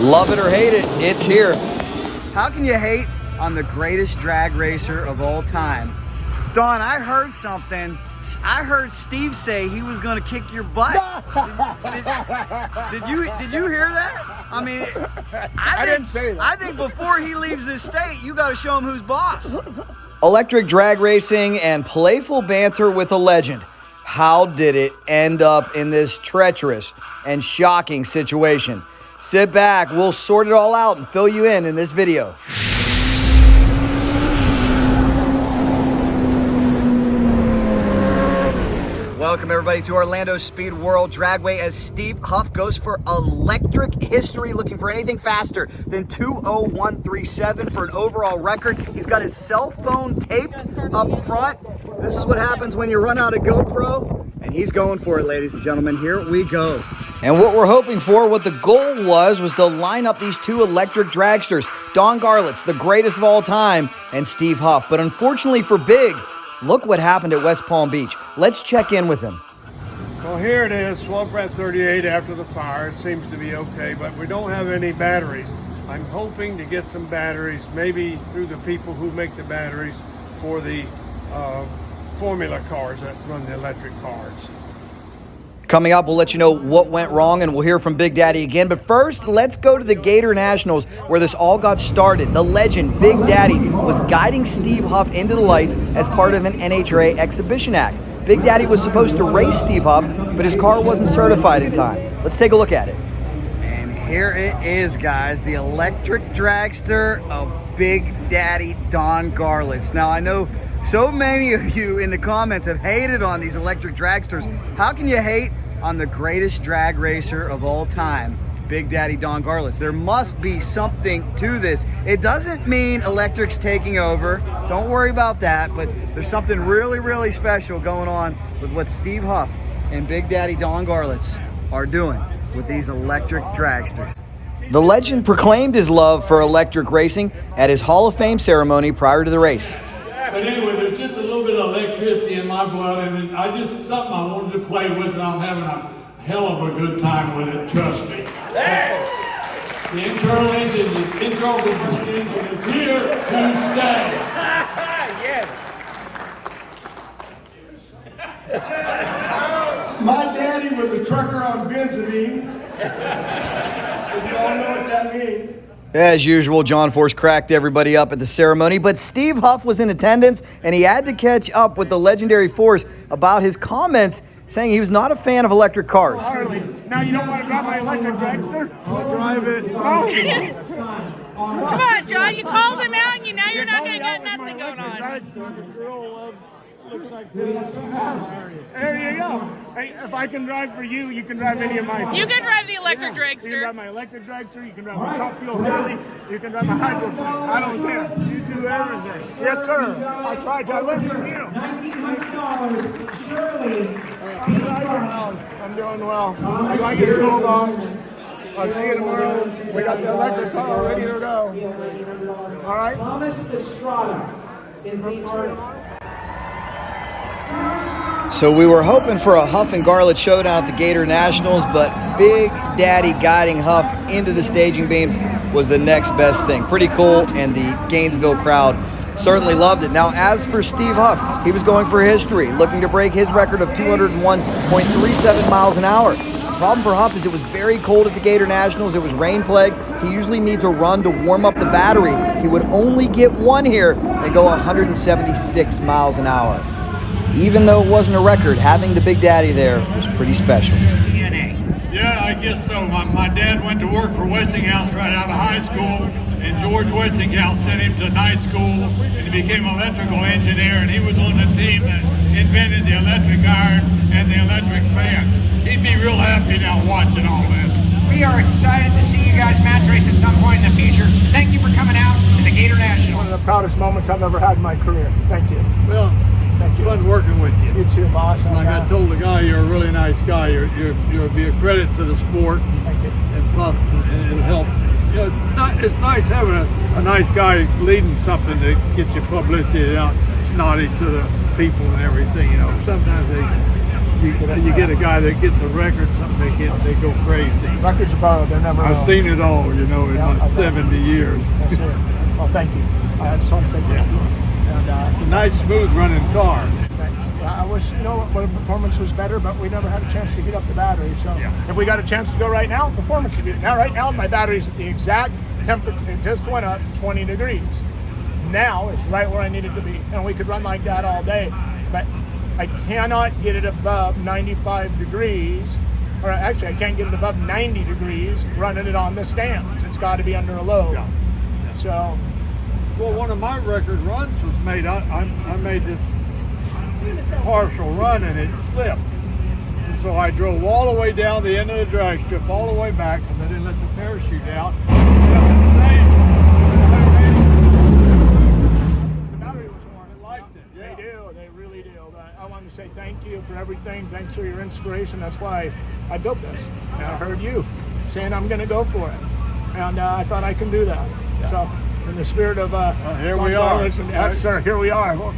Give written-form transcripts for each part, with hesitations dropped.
Love it or hate it, it's here. How can you hate on the greatest drag racer of all time? Don, I heard something. I heard Steve say he was going to kick your butt. Did you hear that? I mean, I didn't say that. I think before he leaves this state, you got to show him who's boss. Electric drag racing and playful banter with a legend. How did it end up in this treacherous and shocking situation? Sit back, we'll sort it all out and fill you in this video. Welcome everybody to Orlando Speed World Dragway as Steve Huff goes for electric history, looking for anything faster than 2:01.37 for an overall record. He's got his cell phone taped up front. This is what happens when you run out of GoPro, and he's going for it, ladies and gentlemen. Here we go. And what we're hoping for, what the goal was to line up these two electric dragsters, Don Garlits, the greatest of all time, and Steve Huff. But unfortunately for Big, look what happened at West Palm Beach. Let's check in with him. Well, here it is, swamp rat 38 after the fire. It seems to be okay, but we don't have any batteries. I'm hoping to get some batteries, maybe through the people who make the batteries for the formula cars that run the electric cars. Coming up, we'll let you know what went wrong, and we'll hear from Big Daddy again. But first, let's go to the Gatornationals, where this all got started. The legend, Big Daddy, was guiding Steve Huff into the lights as part of an NHRA exhibition act. Big Daddy was supposed to race Steve Huff, but his car wasn't certified in time. Let's take a look at it. And here it is, guys, the electric dragster of Big Daddy Don Garlits. Now, I know so many of you in the comments have hated on these electric dragsters. How can you hate on the greatest drag racer of all time, Big Daddy Don Garlits? There must be something to this. It doesn't mean electric's taking over. Don't worry about that, but there's something really, really special going on with what Steve Huff and Big Daddy Don Garlits are doing with these electric dragsters. The legend proclaimed his love for electric racing at his Hall of Fame ceremony prior to the race. But anyway, there's just a little bit of electricity in my blood, and it's something I wanted to play with, and I'm having a hell of a good time with it, trust me. Hey. The internal engine, the internal combustion engine is here to stay. Yes. My daddy was a trucker on benzene. You all know what that means. As usual, John Force cracked everybody up at the ceremony, but Steve Huff was in attendance, and he had to catch up with the legendary Force about his comments, saying he was not a fan of electric cars. Harley, now you don't want to drive my electric dragster? I'll drive it. Oh. Come on, John, you called him out, and now you're not going to get nothing going on. The girl looks like this. There you go. Hey, if I can drive for you, you can drive any of my. You can drive the electric dragster. You can drive my electric dragster. You can drive my top fuel Harley. You can drive my hydroplane. I don't care. You do everything. Yes, sir. I tried to learn from you. $1,900, Shirley. I'm doing well. I like it to go along. I'll see you tomorrow. We got the electric car ready to go. All right. Thomas Estrada is the artist. So we were hoping for a Huff and Garlits showdown at the Gatornationals, but Big Daddy guiding Huff into the staging beams was the next best thing. Pretty cool, and the Gainesville crowd certainly loved it. Now, as for Steve Huff, he was going for history, looking to break his record of 201.37 miles an hour. The problem for Huff is it was very cold at the Gatornationals. It was rain plague. He usually needs a run to warm up the battery. He would only get one here and go 176 miles an hour. Even though it wasn't a record, having the Big Daddy there was pretty special. Yeah, I guess so. My dad went to work for Westinghouse right out of high school, and George Westinghouse sent him to night school, and he became an electrical engineer, and he was on the team that invented the electric iron and the electric fan. He'd be real happy now watching all this. We are excited to see you guys match race at some point in the future. Thank you for coming out to the Gatornationals. One of the proudest moments I've ever had in my career. Thank you. Well, Thank you. Fun working with you. You too, boss. Like I told the guy, you're a really nice guy. You'll be a credit to the sport. Thank you. And Puff, and it'll help. You know, it's nice having a nice guy leading something that gets your publicity out, snotty to the people and everything. You know, sometimes You get a guy that gets a record, something they go crazy. Records are they're never. I've seen it all, in my 70 years. That's it. Well, thank you. I just want to say thank you. And, it's a nice, smooth running car. Thanks. I wish the performance was better, but we never had a chance to heat up the battery. So if we got a chance to go right now, performance would be now. Right now, my battery's at the exact temperature. It just went up 20 degrees. Now it's right where I need it to be, and we could run like that all day. But I cannot get it above 95 degrees, or actually I can't get it above 90 degrees running it on the stand. It's got to be under a load. Yeah. So, well, one of my record runs was made. I made this partial run and it slipped, and so I drove all the way down the end of the drag strip, all the way back, because I didn't let the parachute out. Say thank you for everything. Thanks for your inspiration. That's why I built this. And I heard you saying I'm going to go for it, and I thought I can do that. Yeah. So, in the spirit of here we are. Yes, sir. Here we are. Well,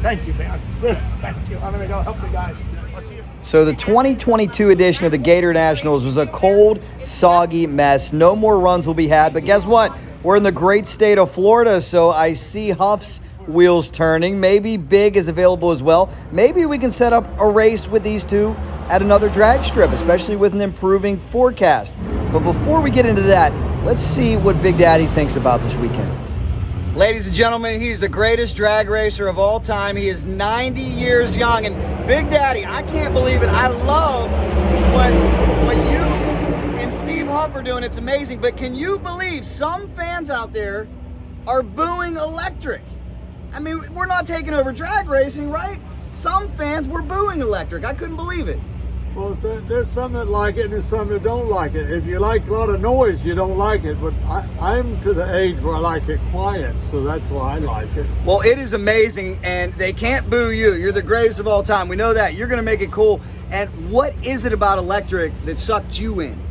thank you, man. Thank you. I'm going to go help the guys. I'll see you. So the 2022 edition of the Gatornationals was a cold, soggy mess. No more runs will be had. But guess what? We're in the great state of Florida, so I see Huff's wheels turning. Maybe Big is available as well. Maybe we can set up a race with these two at another drag strip, especially with an improving forecast. But before we get into that, let's see what Big Daddy thinks about this weekend. Ladies and gentlemen, he's the greatest drag racer of all time. He is 90 years young. And Big Daddy, I can't believe it. I love what you and Steve Huff are doing. It's amazing. But can you believe some fans out there are booing electric? I mean, we're not taking over drag racing, right? Some fans were booing electric. I couldn't believe it. Well, there's some that like it and there's some that don't like it. If you like a lot of noise, you don't like it. But I'm to the age where I like it quiet, so that's why I like it. Well, it is amazing, and they can't boo you. You're the greatest of all time. We know that. You're going to make it cool. And what is it about electric that sucked you in?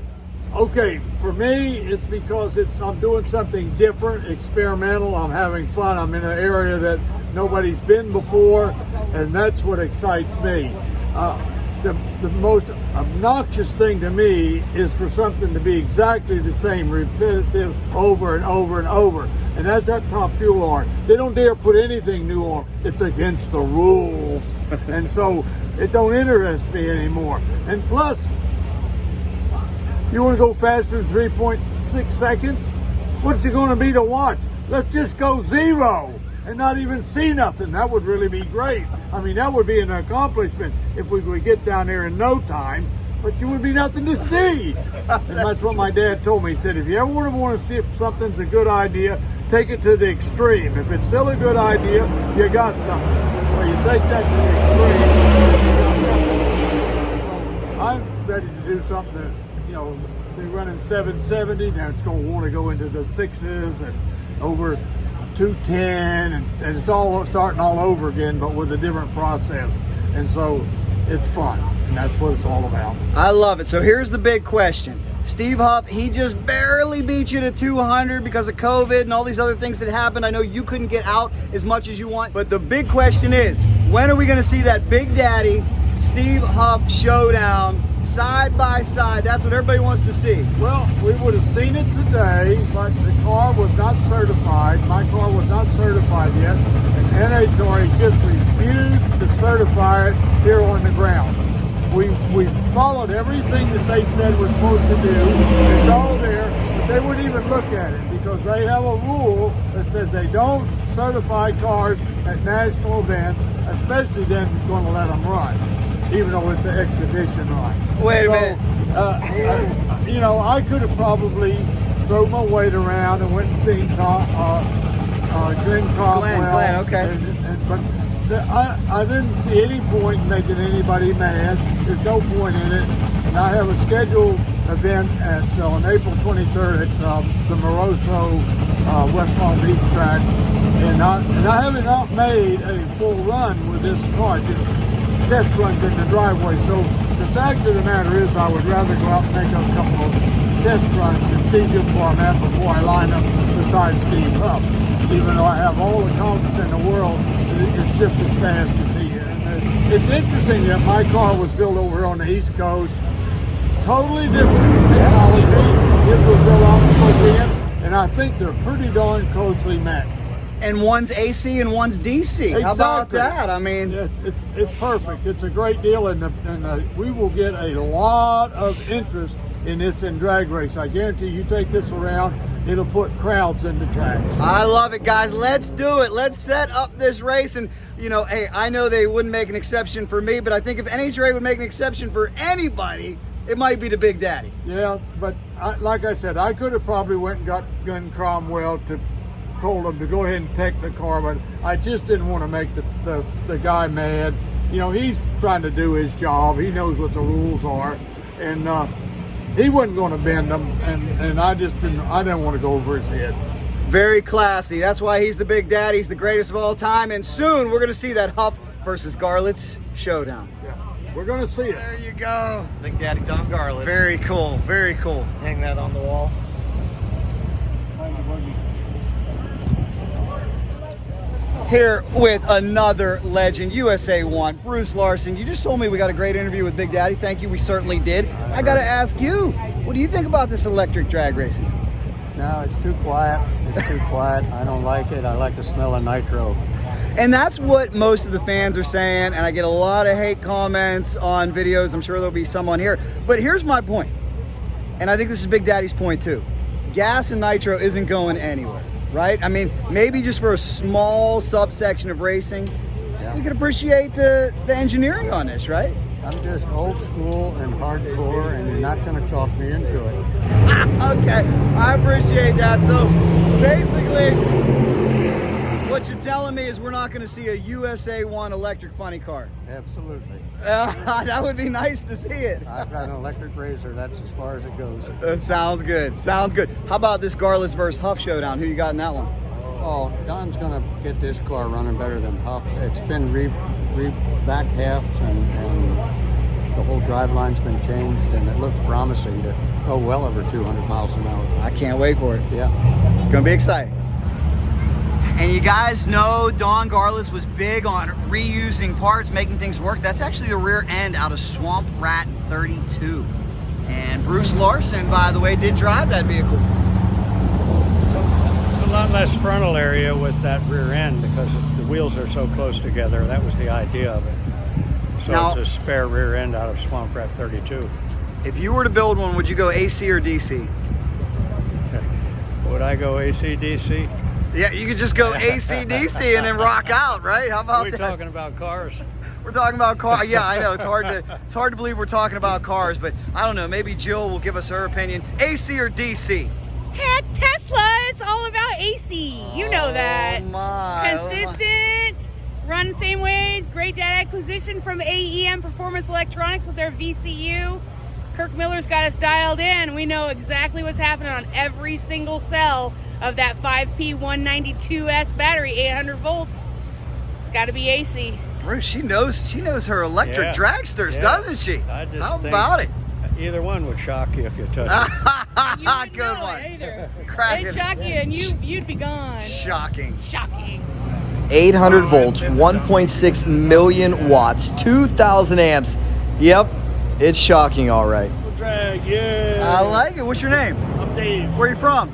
Okay, for me, it's because I'm doing something different, experimental. I'm having fun. I'm in an area that nobody's been before, and that's what excites me. The most obnoxious thing to me is for something to be exactly the same, repetitive, over and over and over. And that's that Top Fuel art. They don't dare put anything new on. It's against the rules. And so it don't interest me anymore. And plus, you want to go faster than 3.6 seconds? What's it going to be to watch? Let's just go 0 and not even see nothing. That would really be great. I mean, that would be an accomplishment if we could get down there in no time, but there would be nothing to see. And that's what my dad told me. He said, if you ever want to see if something's a good idea, take it to the extreme. If it's still a good idea, you got something. Well, you take that to the extreme. I'm ready to do something that, they're running 770, now it's going to want to go into the 6s and over 210, and it's all starting all over again, but with a different process. And so it's fun, and that's what it's all about. I love it. So here's the big question. Steve Huff, he just barely beat you to 200 because of COVID and all these other things that happened. I know you couldn't get out as much as you want, but the big question is, when are we going to see that Big Daddy Steve Huff showdown side by side? That's what everybody wants to see. Well, we would have seen it today, but the car was not certified. My car was not certified yet, and NHRA just refused to certify it here on the ground. We followed everything that they said we're supposed to do. It's all there, but they wouldn't even look at it because they have a rule that says they don't certify cars at national events, especially then going to let them run, even though it's an exhibition run. Wait a minute. I could have probably thrown my weight around and went and seen Glenn Cromwell. Glenn, okay. But I didn't see any point in making anybody mad. There's no point in it. And I have a scheduled event on April 23rd at the Moroso West Palm Beach track. And I haven't not made a full run with this car, just test runs in the driveway. So the fact of the matter is I would rather go out and make a couple of test runs and see just where I'm at before I line up beside Steve Huff. Even though I have all the confidence in the world, it's just as fast as he is. And it's interesting that my car was built over on the East Coast. Totally different technology. It was built out in Spokane, and I think they're pretty darn closely met. And one's AC and one's DC. How about Exactly. that? I mean, it's perfect. It's a great deal, and we will get a lot of interest in this in drag race. I guarantee you take this around, it'll put crowds into tracks. I love it, guys. Let's do it. Let's set up this race. And, you know, hey, I know they wouldn't make an exception for me, but I think if NHRA would make an exception for anybody, it might be the Big Daddy. Yeah, but like I said, I could have probably went and got Gun Cromwell to told him to go ahead and take the car, but I just didn't want to make the guy mad. You know, he's trying to do his job. He knows what the rules are, and he wasn't going to bend them, and I didn't want to go over his head. Very classy. That's why he's the Big Daddy. He's the greatest of all time. And soon we're going to see that Huff versus Garlits showdown. Yeah, we're going to see it. There you go. Big Daddy Don Garlits. Very cool. Very cool. Hang that on the wall. Here with another legend, USA 1, Bruce Larson. You just told me we got a great interview with Big Daddy. Thank you. We certainly did. I got to ask you, what do you think about this electric drag racing? No, it's too quiet. It's too quiet. I don't like it. I like the smell of nitro. And that's what most of the fans are saying, and I get a lot of hate comments on videos. I'm sure there'll be some on here. But here's my point, and I think this is Big Daddy's point too. Gas and nitro isn't going anywhere, right? I mean, maybe just for a small subsection of racing, we could appreciate the engineering on this, right? I'm just old school and hardcore, and you're not going to talk me into it. Okay, I appreciate that. So basically, what you're telling me is we're not going to see a USA 1 electric funny car. Absolutely. That would be nice to see it. I've got an electric razor. That's as far as it goes. Sounds good. Sounds good. How about this Garlits versus Huff showdown? Who you got in that one? Oh, Don's going to get this car running better than Huff. It's been back halved, and the whole drive line's been changed, and it looks promising to go well over 200 miles an hour. I can't wait for it. Yeah. It's going to be exciting. And you guys know Don Garlits was big on reusing parts, making things work. That's actually the rear end out of Swamp Rat 32. And Bruce Larson, by the way, did drive that vehicle. It's a lot less frontal area with that rear end because the wheels are so close together. That was the idea of it. So now, it's a spare rear end out of Swamp Rat 32. If you were to build one, would you go AC or DC? Would I go AC, DC? Yeah, you could just go AC, DC and then rock out, right? How about that? We're talking about cars. We're talking about cars. Yeah, I know. It's hard to believe we're talking about cars, but I don't know. Maybe Jill will give us her opinion. AC or DC? Heck, Tesla, it's all about AC. You know that. Oh my. Consistent, run the same way. Great data acquisition from AEM Performance Electronics with their VCU. Kirk Miller's got us dialed in. We know exactly what's happening on every single cell of that 5P 192S battery, 800 volts. It's got to be AC. Bruce, she knows her electric dragsters, doesn't she? How about it? Either one would shock you if you touch it. You wouldn't Good know one. it either. Cracking. They'd shock you and you'd be gone. Shocking. Shocking. 800 volts, 1.6 million watts, 2,000 amps. Yep, it's shocking, all right. Drag, yeah. I like it. What's your name? I'm Dave. Where are you from?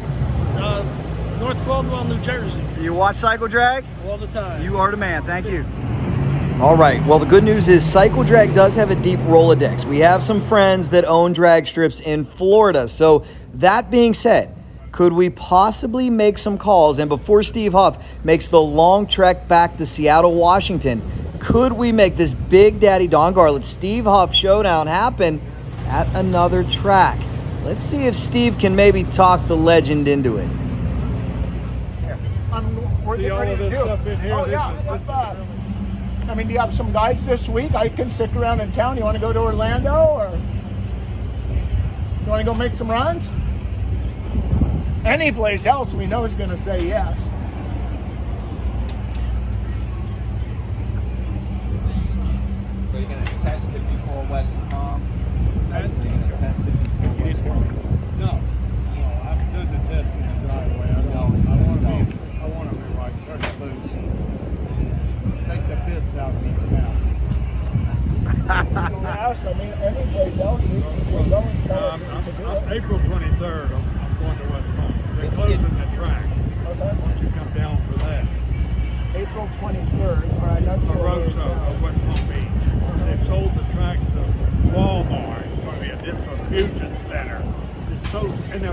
North Caldwell, New Jersey. You watch Cycle Drag? All the time. You are the man. Thank you. All right, well, the good news is Cycle Drag does have a deep Rolodex. We have some friends that own drag strips in Florida. So that being said, could we possibly make some calls? And before Steve Huff makes the long trek back to Seattle, Washington, could we make this Big Daddy Don Garlits Steve Huff showdown happen at another track? Let's see if Steve can maybe talk the legend into it. We're See getting all ready of to this do. stuff in here? Oh, This yeah. is- I mean, do you have some guys this week? I can stick around in town. You want to go to Orlando, or you want to go make some runs? Any place else we know is going to say yes. Are you going to test it before West Palm? Are you going to test it before West Palm? No, I'm good to test in the driveway. I want to be right, turn it loose. Take the bits out of its mouth.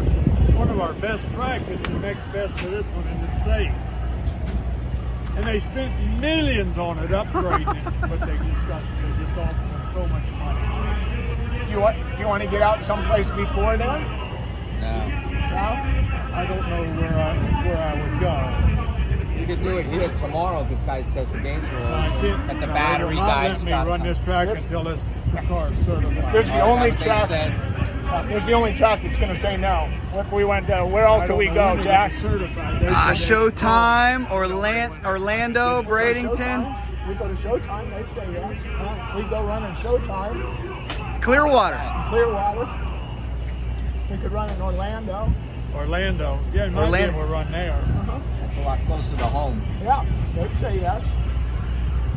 one of our best tracks. It's the next best to this one in the state. And they spent millions on it, upgrading it, but they just offered them so much money. Do you want to get out someplace before then? No. No? I don't know where I would go. You could do it here tomorrow because guys test the games for I us. can't. But the no, battery they will not guys let got me run this track until this car is certified. There's the only They track. said, There's the only track that's going to say no. If we went, where all I could don't we know go, when they Jack? get certified. They said they- Showtime, Orlando, Bradenton, We go to Showtime. They'd say yes. We go run in Showtime, Clearwater. Clearwater. We could run in Orlando. Orlando. Yeah, it might be able to run there. that's a lot closer to home. Yeah, they'd say yes.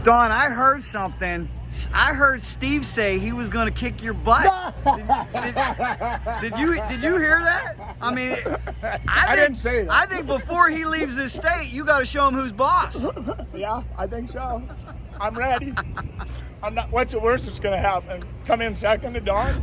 Don, I heard something. I heard Steve say he was going to kick your butt. Did you hear that? I mean, I didn't say that. I think before he leaves this state, you got to show him who's boss. Yeah, I think so. I'm ready. I'm not. What's the worst that's going to happen? Come in second to Don?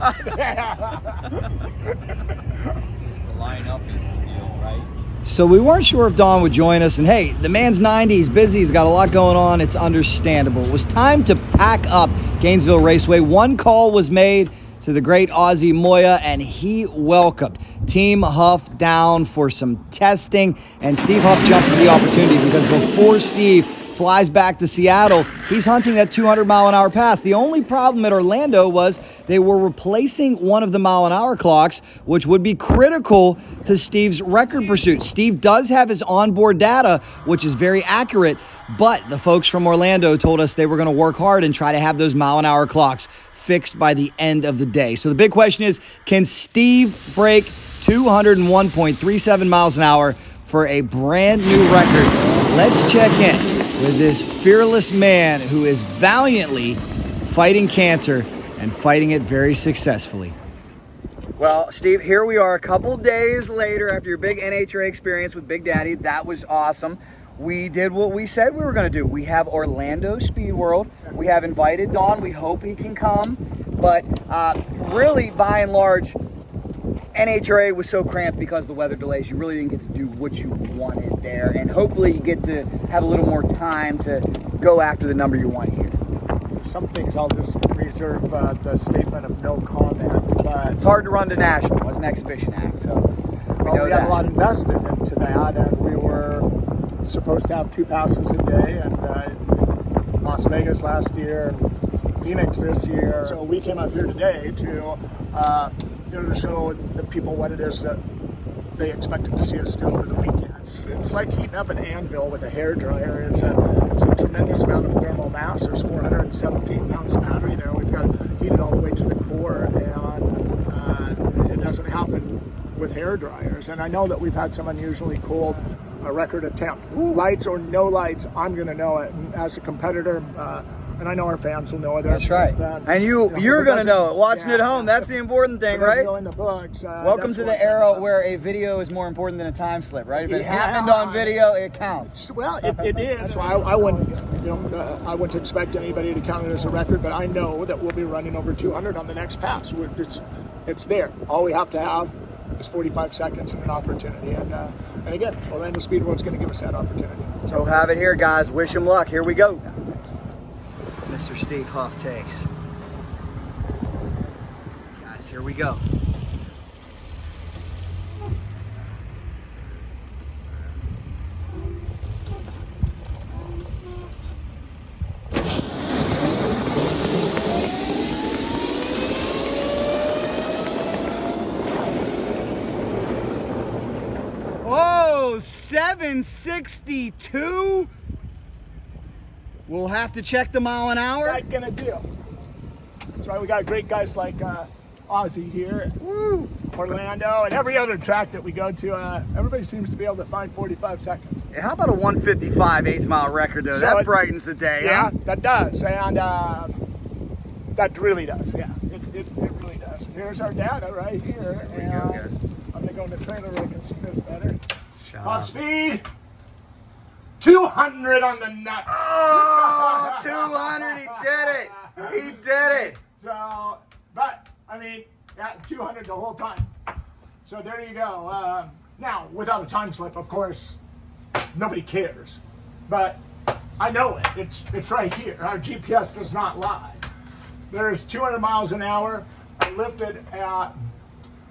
Just the lineup is the deal, right? So we weren't sure if Don would join us, and hey, the man's 90, he's busy, he's got a lot going on, it's understandable. It was time to pack up Gainesville Raceway. One call was made to the great Aussie Moya, and he welcomed Team Huff down for some testing, and Steve Huff jumped at the opportunity because before Steve flies back to Seattle, he's hunting that 200-mile-an-hour pass. The only problem at Orlando was they were replacing one of the mile-an-hour clocks, which would be critical to Steve's record pursuit. Steve does have his onboard data, which is very accurate, but the folks from Orlando told us they were going to work hard and try to have those mile-an-hour clocks fixed by the end of the day. So the big question is, can Steve break 201.37 miles an hour for a brand new record? Let's check in with this fearless man who is valiantly fighting cancer and fighting it very successfully. Well, Steve, here we are a couple days later after your big NHRA experience with Big Daddy. That was awesome. We did what we said we were going to do. We have Orlando Speed World. We have invited Don. We hope he can come. But really, by and large, NHRA was so cramped because of the weather delays. You really didn't get to do what you wanted there. And hopefully you get to have a little more time to go after the number you want here. Some things I'll just reserve the statement of no comment. But It's hard to run to National as an exhibition act, so we know we have that. a lot invested into that, and we were supposed to have 2 passes a day, and Las Vegas last year, and Phoenix this year. So we came up here today to to show the people what it is that they expected to see us do over the weekend. It's like heating up an anvil with a hairdryer. It's a tremendous amount of thermal mass. There's 417 pounds of battery there. We've got to heat it all the way to the core, and it doesn't happen with hair dryers. And I know that we've had some unusually cold record attempt. Lights or no lights, I'm going to know it. And as a competitor, and I know our fans will know it. That's right. And you're going to know it. Watching at home, that's the important thing, right? Go in the books, Welcome to the era where a video is more important than a time slip, right? If it happened on video, it counts. Well, it is. So I wouldn't, I wouldn't expect anybody to count it as a record, but I know that we'll be running over 200 on the next pass. It's there. All we have to have is 45 seconds and an opportunity. And again, Orlando Speed World's going to give us that opportunity. So we'll have it here, guys. Wish him luck. Here we go. Mr. Steve Huff takes. Guys, here we go. Oh, 762. We'll have to check the mile an hour. Not gonna do. That's why we got great guys like Ozzy here, Orlando, and every other track that we go to. Everybody seems to be able to find 45 seconds. Yeah, how about a 155 8th mile record though? So that brightens the day. Yeah, Huh? that does, and that really does. Yeah, it really does. Here's our data right here. Here we go, guys. I'm gonna go in the trailer where I can see this better. Shut Top up. speed. 200 on the nuts. Oh, 200, he did it. He did it. So, but, I mean, yeah, 200 the whole time. So there you go. Now, without a time slip, of course, nobody cares. But I know it. It's right here. Our GPS does not lie. There's 200 miles an hour. I lifted at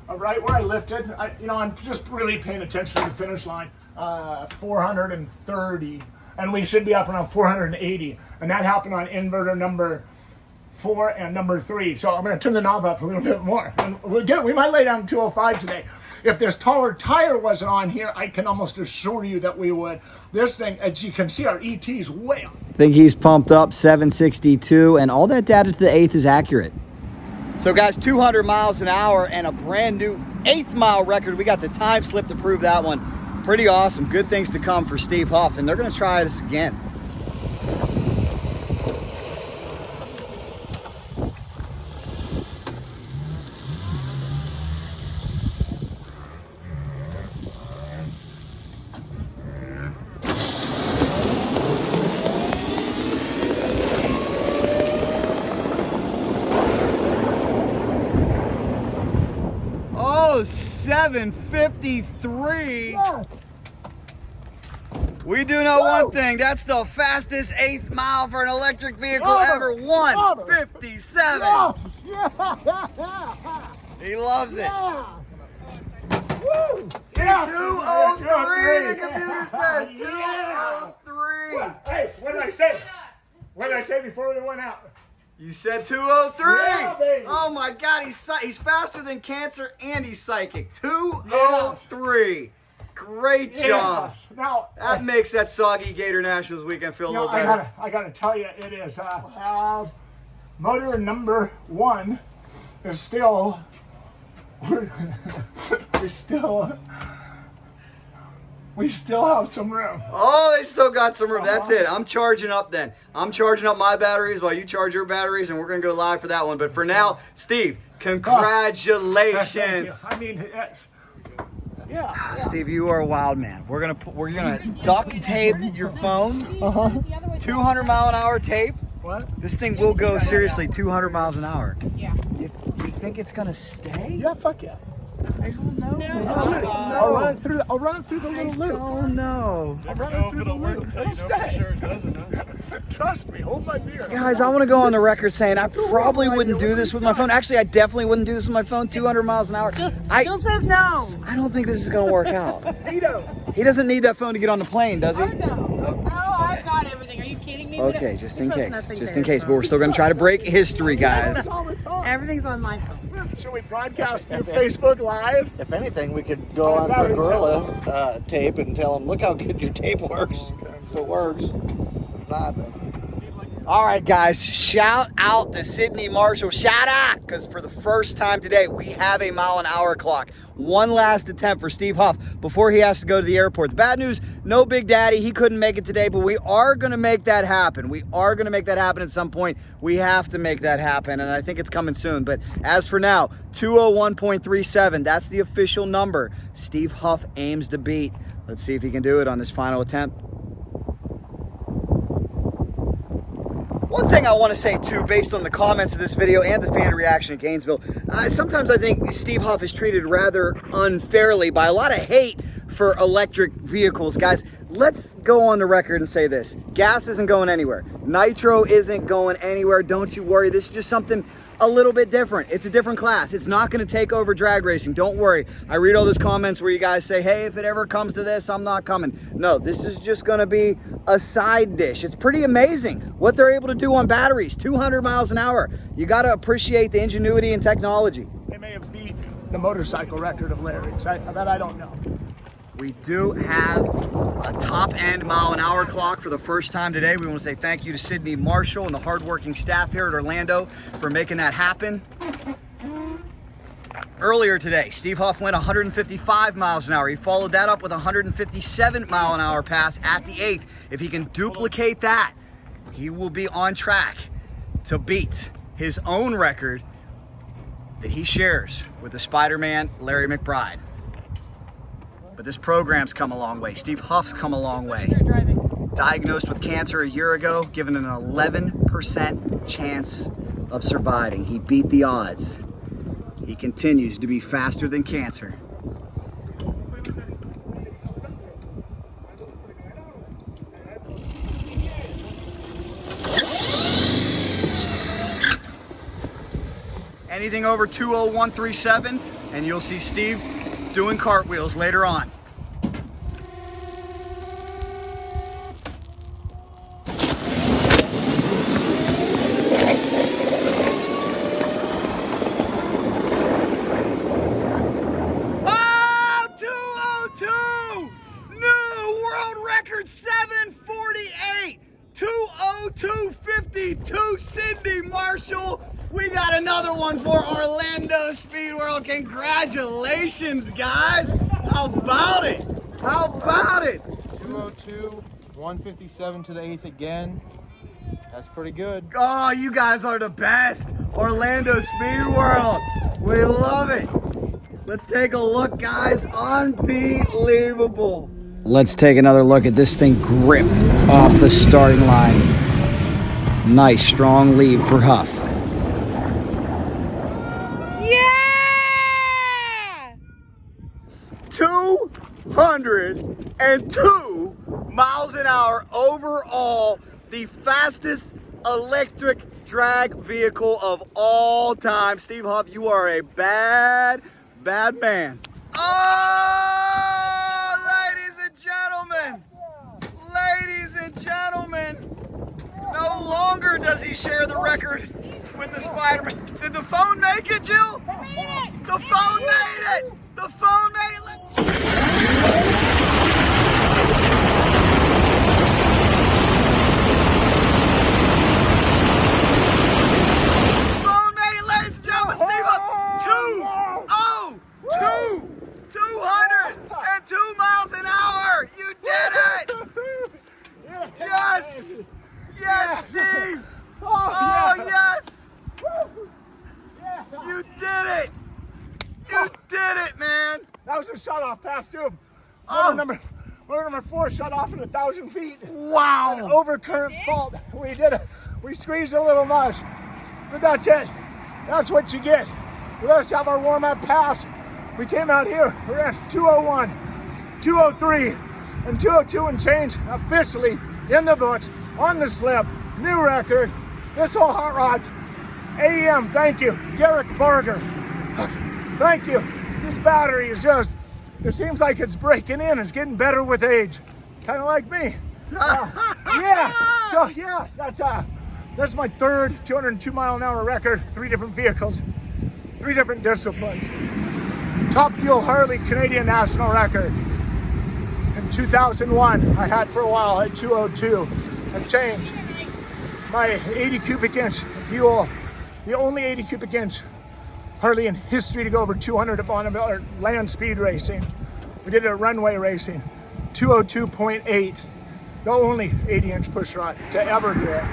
right where I lifted. I'm just really paying attention to the finish line. 430, and we should be up around 480. And that happened on inverter number 4 and number 3. So I'm going to turn the knob up a little bit more. And we might lay down 205 today. If this taller tire wasn't on here, I can almost assure you that we would. This thing, as you can see, our ET's way up. I think he's pumped up 762, and all that data to the 8th is accurate. So guys, 200 miles an hour and a brand new 8th mile record. We got the time slip to prove that one. Pretty awesome. Good things to come for Steve Huff, and they're going to try this again. Oh, 753. Yes. We do know one thing. That's the fastest 8th mile for an electric vehicle ever. 157. Yes. Yeah. He loves it. Yeah. Woo. See, Yes. 203, the computer says. 203. Hey, what did I say? What did I say before we went out? You said 203. Yeah, baby. Oh my God, he's faster than cancer and he's psychic. 203. Great job. Yes. Now, That makes that soggy Gator Nationals weekend feel a little better. I gotta tell you, it is motor number 1 is still we still have some room. Oh, they still got some room. That's it. I'm charging up then. I'm charging up my batteries while you charge your batteries, and we're going to go live for that one. But for now, Steve, congratulations. Thank you. I mean, yeah. Steve, you are a wild man. We're gonna duct tape your phone. 200 mile an hour tape. What? This thing will go seriously 200 miles an hour. Yeah. You think it's gonna stay? Yeah, fuck yeah. I don't know. I'll run it through the little loop. Oh no. I'll run it through the loop. It'll stay. Trust me, hold my beer. Guys, I want to go on the record saying I probably wouldn't do this with my phone. Actually, I definitely wouldn't do this with my phone. 200 miles an hour. Jill says no. I don't think this is gonna work out. Vito. He doesn't need that phone to get on the plane, does he? Oh, no. Oh, I've got everything. Are you kidding me? Okay, just in case. Nothing Just there, in case. so. But we're still gonna try to break history, guys. All the time. Everything's on my phone. Should we broadcast your Facebook Live? If anything, we could go on for Gorilla tape and tell them, look how good your tape works. If it works. If not, then... All right, guys, shout out to Sydney Marshall. Shout out, because for the first time today, we have a mile an hour clock. One last attempt for Steve Huff before he has to go to the airport. The bad news, no Big Daddy. He couldn't make it today, but we are going to make that happen. We are going to make that happen at some point. We have to make that happen, and I think it's coming soon. But as for now, 201.37, that's the official number Steve Huff aims to beat. Let's see if he can do it on this final attempt. One thing I want to say too, based on the comments of this video and the fan reaction at Gainesville, sometimes I think Steve Huff is treated rather unfairly by a lot of hate for electric vehicles. Guys, let's go on the record and say this. Gas isn't going anywhere. Nitro isn't going anywhere. Don't you worry. This is just something a little bit different. It's a different class. It's not going to take over drag racing. Don't worry. I read all those comments where you guys say, hey, if it ever comes to this, I'm not coming. No, this is just going to be a side dish. It's pretty amazing what they're able to do on batteries, 200 miles an hour. You got to appreciate the ingenuity and technology. They may have beat the motorcycle record of Larry's. That I don't know. We do have a top-end mile an hour clock for the first time today. We want to say thank you to Sydney Marshall and the hardworking staff here at Orlando for making that happen. Earlier today, Steve Huff went 155 miles an hour. He followed that up with a 157 mile an hour pass at the 8th. If he can duplicate that, he will be on track to beat his own record that he shares with the Spiderman, Larry McBride. But this program's come a long way. Steve Huff's come a long way. Diagnosed with cancer a year ago, given an 11% chance of surviving. He beat the odds. He continues to be faster than cancer. anything over 20137, and you'll see Steve doing cartwheels later on. Oh, 202! New world record 748! 202.52, Cindy Marshall. We got another one for Orlando Speed World. Congratulations, guys. How about it? How about it? 202, 157 to the 8th again. That's pretty good. Oh, you guys are the best. Orlando Speed World. We love it. Let's take a look, guys. Unbelievable. Let's take another look at this thing grip off the starting line. Nice strong lead for Huff. Yeah! 202 miles an hour overall, the fastest electric drag vehicle of all time. Steve Huff, you are a bad man. Oh, ladies and gentlemen, no longer does he share the record with the Spiderman. Did the phone make it, Jill? It made it! The phone made it! The phone made it! Phone made it, ladies and gentlemen. Steve Huff, 202 miles an hour. You did it! Yes! Yes, Steve! Oh, yes! You did it! You did it, man! That was a shut off past due. Oh. Motor number 4 shut off at 1,000 feet. Wow! An overcurrent fault. We did it. We squeezed a little much. But that's it. That's what you get. We let us have our warm-up pass. We came out here. We're at 201, 203, and 202 and change officially in the books, on the slip, new record. This whole hot rod. AEM, thank you. Derek Barger, thank you. This battery is just, it seems like it's breaking in. It's getting better with age. Kind of like me. Yeah, so yes, that's my third 202 mile an hour record. 3 different vehicles, 3 different disciplines. Top Fuel Harley Canadian national record. In 2001, I had for a while at 202 and changed. My 80 cubic inch fuel, the only 80 cubic inch Harley in history to go over 200 at Bonneville land speed racing. We did it at runway racing, 202.8. The only 80-inch pushrod to ever do it.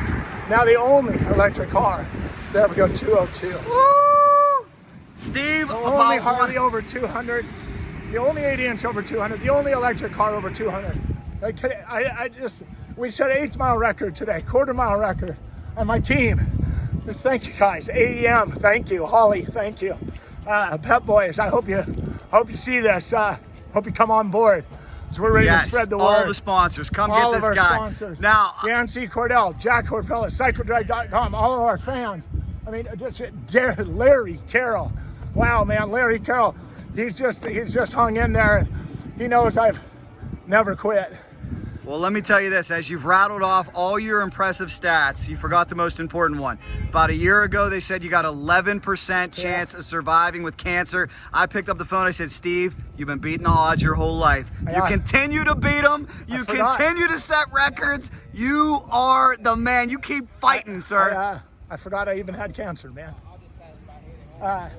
Now the only electric car to ever go 202. Woo! Steve, The only Harley over 200. The only 80-inch over 200. The only electric car over 200. We set an 8th mile record today, quarter-mile record. And my team, just thank you guys. AEM, thank you. Holly, thank you. Pep Boys, I hope you see this. Hope you come on board. So we're ready to spread the word. All the sponsors, come all get of this our guy. Sponsors. Now, Dan C. Cordell, Jack Horpella, CycleDrag.com, all of our fans. I mean, just Larry Carroll. Wow, man, Larry Carroll. He's just hung in there. He knows I've never quit. well, let me tell you this. As you've rattled off all your impressive stats, you forgot the most important one. About a year ago, they said you got 11% chance of surviving with cancer. I picked up the phone. I said, Steve, you've been beating the odds your whole life. You continue to beat them. You continue to set records. You are the man. You keep fighting, sir. I forgot I even had cancer, man.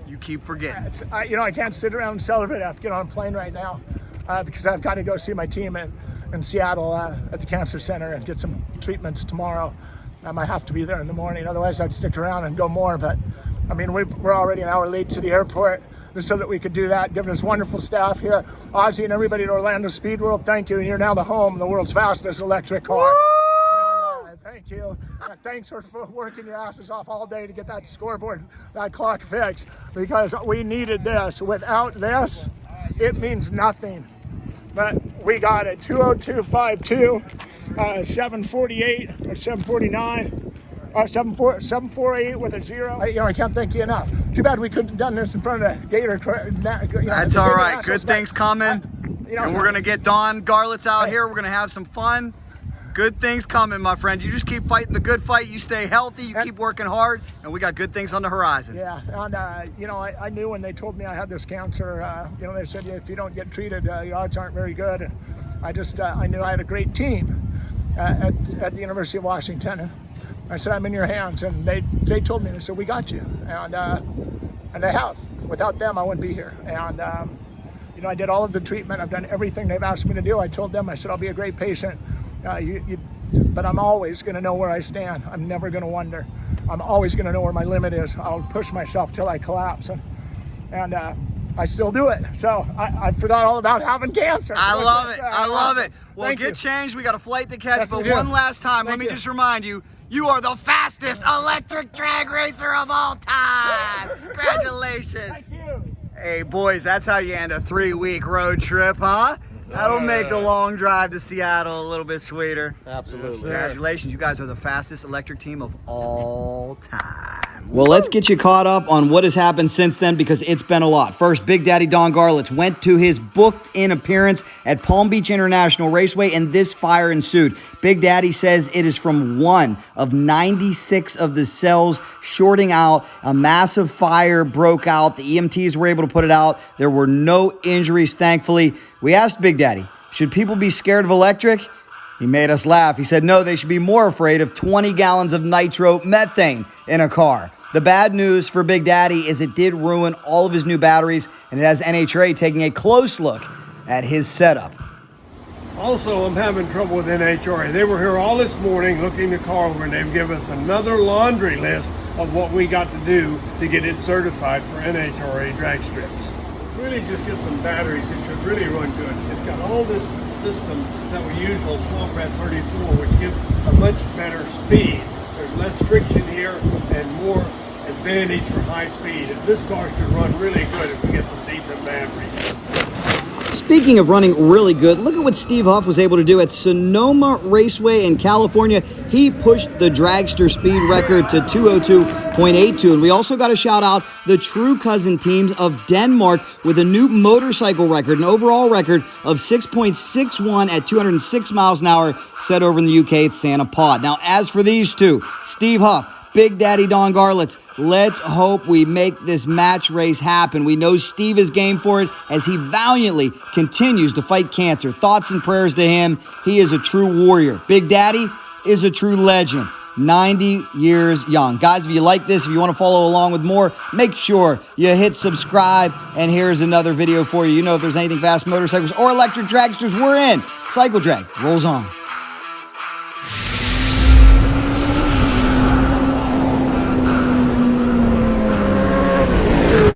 You keep forgetting. I can't sit around and celebrate. I have to get on a plane right now because I've got to go see my team in Seattle at the cancer center and get some treatments tomorrow. I might have to be there in the morning. Otherwise, I'd stick around and go more. But, I mean, we're already an hour late to the airport just so that we could do that, giving us wonderful staff here. Ozzy and everybody at Orlando Speed World, thank you. And you're now the home, the world's fastest electric car. Thank you. Thanks for working your asses off all day to get that scoreboard, that clock fixed, because we needed this. Without this, it means nothing. But we got it. 202.52, 748 or 749, 748 with a 0. I can't thank you enough. Too bad we couldn't have done this in front of the Gator. That's all right. Good things coming. And we're going to get Don Garlits out here. We're going to have some fun. Good things coming, my friend. You just keep fighting the good fight. You stay healthy. You keep working hard. And we got good things on the horizon. Yeah. And, I knew when they told me I had this cancer, they said, if you don't get treated, the odds aren't very good. And I knew I had a great team at the University of Washington. I said, I'm in your hands. And they told me, they said, we got you. And they have. Without them, I wouldn't be here. And, I did all of the treatment. I've done everything they've asked me to do. I told them, I said, I'll be a great patient. But I'm always going to know where I stand. I'm never going to wonder. I'm always going to know where my limit is. I'll push myself till I collapse. And I still do it. So I forgot all about having cancer. I love it. I love it. Well, get changed. We got a flight to catch. But one last time, let me just remind you, you are the fastest electric drag racer of all time. Congratulations. Thank you. Hey, boys, that's how you end a 3-week road trip, huh? That'll make the long drive to Seattle a little bit sweeter. Absolutely. Congratulations. You guys are the fastest electric team of all time. Well, let's get you caught up on what has happened since then because it's been a lot. First, Big Daddy Don Garlits went to his booked-in appearance at Palm Beach International Raceway, and this fire ensued. Big Daddy says it is from one of 96 of the cells shorting out. A massive fire broke out. The EMTs were able to put it out. There were no injuries, thankfully. We asked Big Daddy, should people be scared of electric? He made us laugh. He said, no, they should be more afraid of 20 gallons of nitromethane in a car. The bad news for Big Daddy is it did ruin all of his new batteries, and it has NHRA taking a close look at his setup. Also, I'm having trouble with NHRA. They were here all this morning looking the car over, and they've given us another laundry list of what we got to do to get it certified for NHRA drag strips. Really just get some batteries. It should really run good. It's got all this system that we use on Swamp Rat 34, which gives a much better speed. There's less friction here and more advantage for high speed. And this car should run really good if we get some decent batteries. Speaking of running really good, look at what Steve Huff was able to do at Sonoma Raceway in California. He pushed the dragster speed record to 202.82. And we also got to shout out the true cousin teams of Denmark with a new motorcycle record, an overall record of 6.61 at 206 miles an hour set over in the UK at Santa Pod. Now, as for these two, Steve Huff, Big Daddy Don Garlits, let's hope we make this match race happen. We know Steve is game for it as he valiantly continues to fight cancer. Thoughts and prayers to him. He is a true warrior. Big Daddy is a true legend. 90 years young. Guys, if you like this, if you want to follow along with more, make sure you hit subscribe. And here's another video for you. You know, if there's anything fast motorcycles or electric dragsters, we're in. Cycle Drag rolls on.